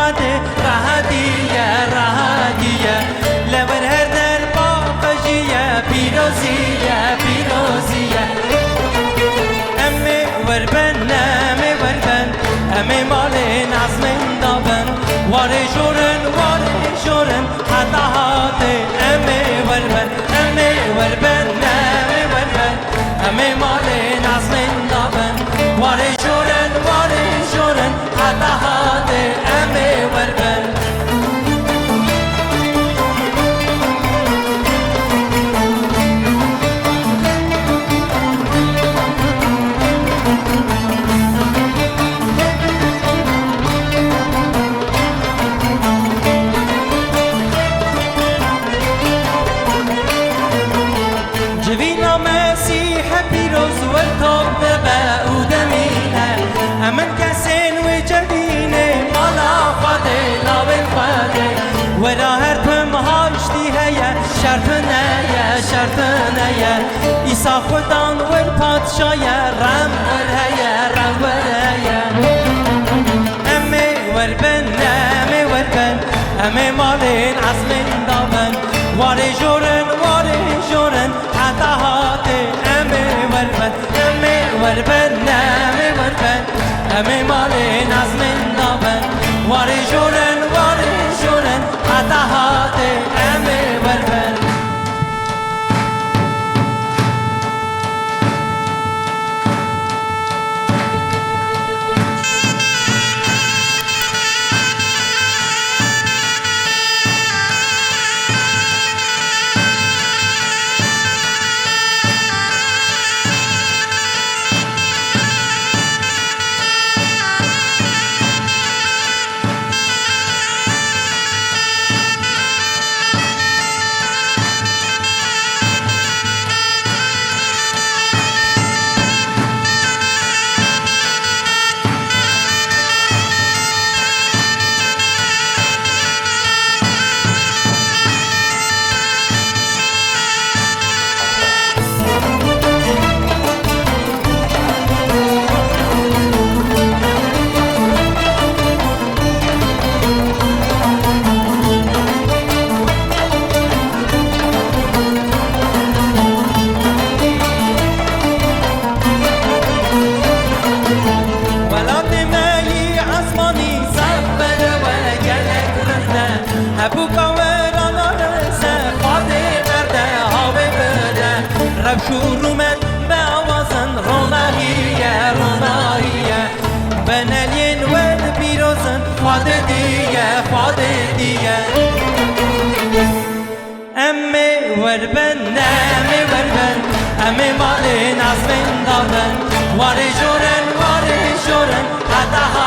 خواده راحتیه راحتیه لبر هر در باقجیه پیروزیه پیروزیه امی وربن امی وربن امی مال نظم دابن واره جورن حتی هاته امی وربن امی مال نظم دابن واره جورن حتی هاته امی وربن جوینا مسیح پیروز والتوب دبا ودمینه امن کسین و جبینه مالا خواده لاوین خواده ورا هر پم هاشتی هیا شرطنه ایسا خودان ور پادشایه رم ور هیا امی وربن امی مالین عزمین دابن واره جورن حتی هاته امی وربن امی مالین عزمین دابن واره جورن حتی هاته امی وربن شروع من به آوازن روناییه بنالین و پیروزن فاده دیگه امی وربن امی مال نظم دادن واره جورن حتی